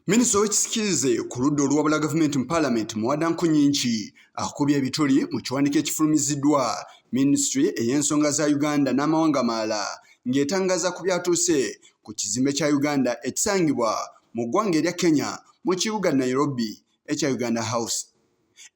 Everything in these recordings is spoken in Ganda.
Minisita w'ekisikirize ku ludda olw'obula gavumenti mu Paalamenti Muwada Nkunyinki akubye ebituli mu kiwandiiko ekifulumiziddwa Minisitule ey'ensonga za Uganda n'amawanga amalala ng'etangaza ku byatuuse ku kizimbe kya Uganda ekisangibwa mu ggwanga erya Kenya mu kibuga Nairobi ekya Uganda House.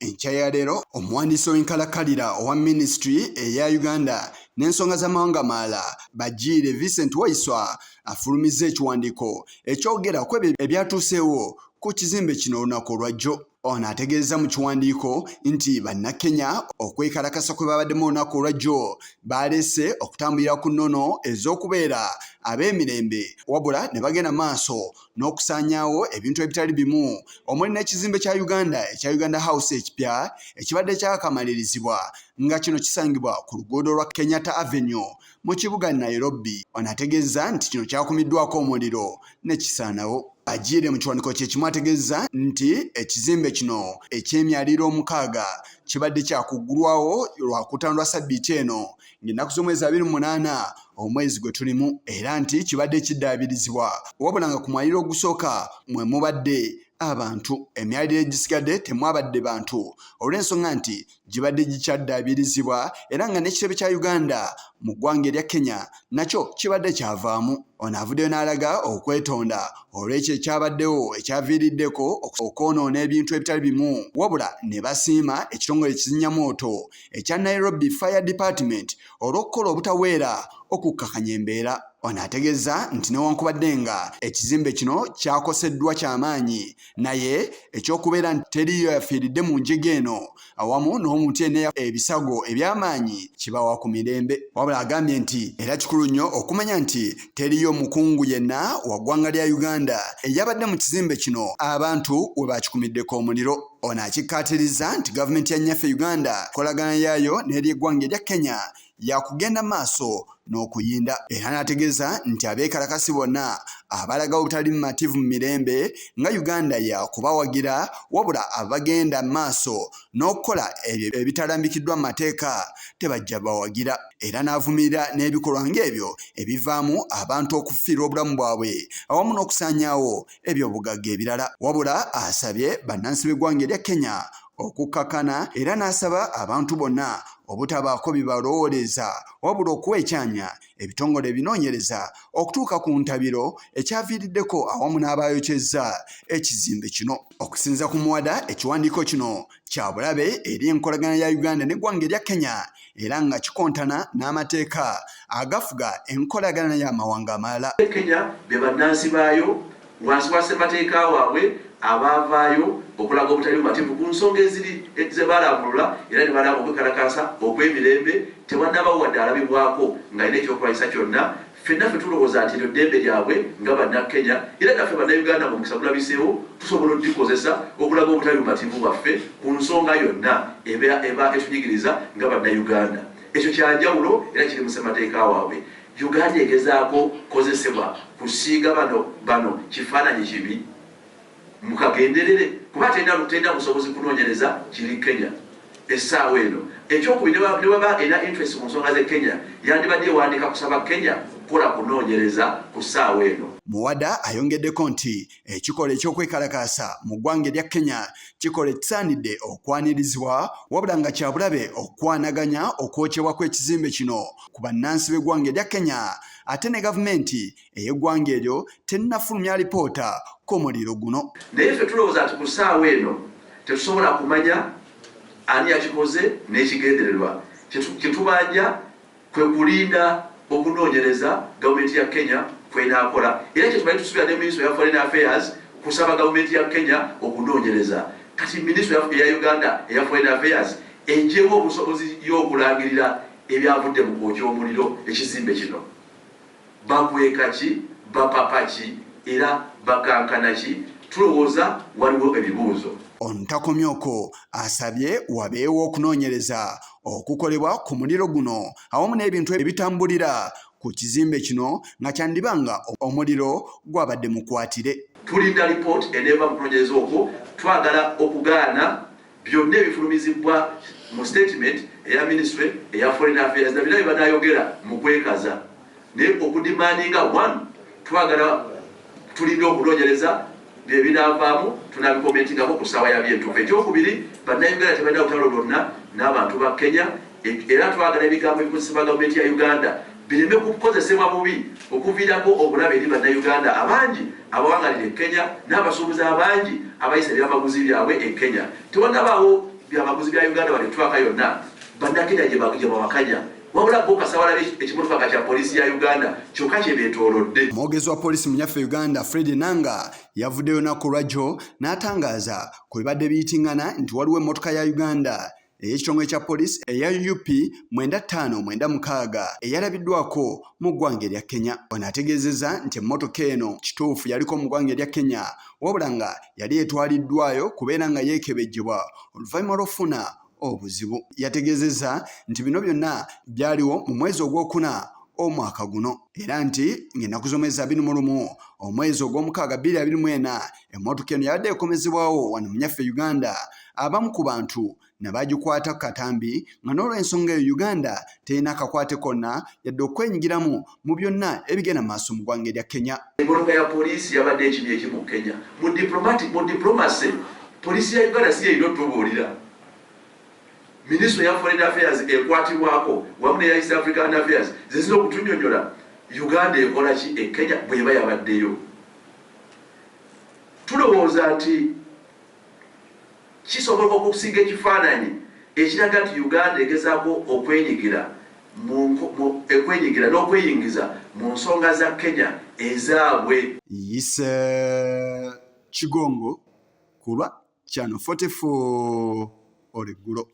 Enkya ya leero omuwandiisi w'enkalakkalira owa Minisitule eya Uganda n'ensonga z'amawanga amalala Bagiire Vincent Waiswa afulumizza ekiwandiiko ekyogera ku ebyo ebyatuuseewo ku kizimbe kino olunaku olwajjo. Ono ategeeza mu kiwandiiko nti bannakenya okwekalakasa kwe babaddemu olunaku olwajjo baleese okutambulira ku nnono ez'okubeera ab'emirembe wabula ne bagenda maaso n'okusaanyaawo ebintu ebitali bimu omuli n'ekizimbe kya Uganda ekya Uganda House ekipya ekibadde kyakamalirizibwa nga kino kisangibwa ku luguudo lwa Kenyatta Avenue mu kibuga Nairobi. Ono ategeeza nti kino kyakumiddwako omuliro ne kisaanawo. Bagiire mu kiwandiiko kye kimu ategeeza nti ekizimbe kino eky'emyaliro 6 kibadde kyakuggulwawo lwakutaano lwa ssabbiiti eno ng'ennaku z'omwezi 28 omwezi gwe tulimu, era nti kibadde kiddaabirizibwa wabula nga ku mwaliro ogusooka mwe mubadde abantu, emyaliro egisigadde temwabadde bantu olw'ensonga nti gibadde gikyadaabirizibwa era nga n'ekitebe kya Uganda mu ggwanga erya Kenya nakyo kibadde kyavaamu. Ono avuddeyo n'alaga okwetonda olw'ekyo ekyabaddewo ekyaviiriddeko okwonoona ebintu ebitali bimu wabula ne basiima ekitongole kizinyamwoto ekya Nairobi Fire Department olw'okukola obutaweera okukkakanya embeera. Ono ategeeza nti newankubadde nga ekizimbe kino kyakoseddwa ky'amaanyi naye ekyokubeera nti teriyo yafiiridde mu njega eno awamu n'omuntu yenna ebisago eby'amaanyi kibawa ku mirembe. Wabula agambye nti era kikulu nnyo okumanya nti teriyo mukungu yenna wa ggwanga lya Uganda eyabadde mu kizimbe kino abantu we bakikumiddeko omuliro. Ono akikkaatiriza nti gavumenti ya nnyaffe Uganda kolagana yaayo n'ery'eggwanga erya Kenya yakugenda maaso n'okuyinda. Era n'ategeeza nti abeekalakasi bonna abalaga obutali mumativu mu mirembe nga Uganda yakubawagira wabula abagenda maaso n'okukola ebyo ebitalambikiddwa mu mateeka tebajja bawagira. Era n'avumirira n'ebikolwa ng'ebyo ebivaamu abantu okufiirwa obulamu bwabwe awamu n'okusaanyaawo ebyobugagga ebirala. Wabula asabye bannansi b'eggwanga erya Kenya okukkakana era n'asaba abantu bonna obutabaako bibalowooleza wabula okuwa ekyanya ebitongole ebinoonyereza okutuuka ku ntabiro ekyaviiriddeko awamu n'abayokyezza ekizimbe kino. Okusinza ku Muwada, ekiwandiiko kino kya bulabe eri enkolagana ya Uganda n'eggwanga erya Kenya era nga kikontana n'amateeka agafuga enkolagana y'amawanga amalala. Kenya be bannansi baayo wansi wa ssemateeka waabwe abaavaayo okulaga obutali bumativu ku nsonga eziri ze balambulula era ne balaba okwekalakasa okw'emirembe tewannaba wadde alabibwako ng'alina ekyokwayisa kyonna. Ffenna ffe tulowooza nti eryo ddembe lyabwe nga bannakenya era naffe bannayuganda mu mukisa gulabiseewo tusobola okulikozesa okulaga obutali bumativu bwaffe ku nsonga yonna eba etunyigiriza nga bannayuganda. Ekyo kyanjawulo era kiri mu ssemateeka waabwe. Uganda egezaako kozesebwa kusiiga bano kifaananyi kibi mukagenderere kuba tenda busobozi kunoonyereza kiri Kenya essaawa eno. Ekyokubiri ne baba ena interest mu nsonga ze Kenya yandibadde ewandiika kusaba Kenya kukola kunoonyereza ku ssaawa eno. Muwada ayongeddeko nti ekikolwa eky'okwekalakaasa mu ggwanga erya Kenya kikolwa ekisaanidde okwanirizibwa wabula nga kya bulabe okwanaganya okwokyebwa kw'ekizimbe kino ku bannansi b'eggwanga erya Kenya ate ne gavumenti ey'eggwanga eryo tennafulumya alipoota ku muliro guno. Naye ffe tulowooza nti ku ssaawa eno tetusobola kumanya ani yakikoze n'ekigendererwa. Kyetubanja kwe kulinda okunoonyereza gavumenti ya Kenya kwenaakola era kyetubali tusubira ne Ministry of Foreign Affairs kusaba gavumenti ya Kenya okunoonyereza. Kati Ministry ya Uganda eya Foreign Affairs ejeewo obusobozi y'okulangirira ebyavudde mu kwokya omuliro ekizimbe kino. Bakweka ki, bapapa ki era bakankana ki? Tulowooza waliwo ebibuuzo. Ontakomyoko asabye wabeewo okunoonyereza okukolebwa ku muliro guno awamu n'ebintu ebitambulira ku kizimbe kino nga kyandibanga omuliro gwabadde mukwatire. Tulinda lipooti eneeva mu kunoonyereza okwo. Twagala okugaana byonna ebifulumizibwa mu statement eya Ministry eya Foreign Affairs na binayo banayogera mu kwekaza naye okudimandinga 1 twagala tulinda okunoonyereza byebinaavaamu tunabikomentingako ku ssaawa ya byentuufu. Ekyokubiri, bannayuganda tebalina lutalo lwonna n'abantu ba Kenya, era twagala ebigambo ebikozesebwa gavumenti ya Uganda bireme kukozesebwa bubi okuviirako obulabe eri bannayuganda abangi abawangalira e Kenya n'abasuubuzi abangi abayisa ebyamaguzi byabwe e Kenya. Tewannabaawo byamaguzi bya Uganda wali twaka yonna bannakenya gye bawakanya, wabula bo kasawala ekimotoka kya poliisi ya Uganda kyokka kye beetoolodde. Omwogezi wa poliisi munyaffe Uganda Fred Enanga yavuddeyo olunaku lwajjo n'atangaza ku bibadde biyitingana nti waliwo emmotoka ya Uganda ey'ekitongole kya poliisi eya UP 9596 eyalabiddwako mu ggwanga erya Kenya. Ono ategeezezza nti emmotoka eno kituufu yaliko mu ggwanga erya Kenya, wabula nga yali etwaliddwayo kubeera nga yeekebejjebwa oluvannyuma lw'okufuna obuzibu. Yategeezezza nti bino byonna byaliwo mu mwezi ogwokuna omwaka guno, era nti ng'ennaku z'omwezi 21 omwezi ogw'omukaaga 2024 emmotoka eno yabadde ekomezebwawo wano munyaffe Uganda. Abamu ku bantu ne bagikwata ku katambi nga n'olw'ensonga eyo Uganda terina akakwate konna yadde okwenyigiramu mu byonna ebigenda maaso mu ggwanga erya Kenya. Emmotoka ya poliisi yabadde ekibi ekimu mu Kenya. Mu diplomasi poliisi ya Uganda si erina otubuulira. Ministry ya Foreign Affairs ekwatibwako wamu ne East African Affairs zizina okutunnyonnyola Uganda ekola ki e Kenya bw'eba yabaddeyo. Tulowooza nti kisobola okusinga ekifaananyi ekiraga nti Uganda egezaako okwenyigira n'okweyingiza mu nsonga za Kenya ezaabwe. Yise Kigongo kulwa Channel 44 Oleggulo.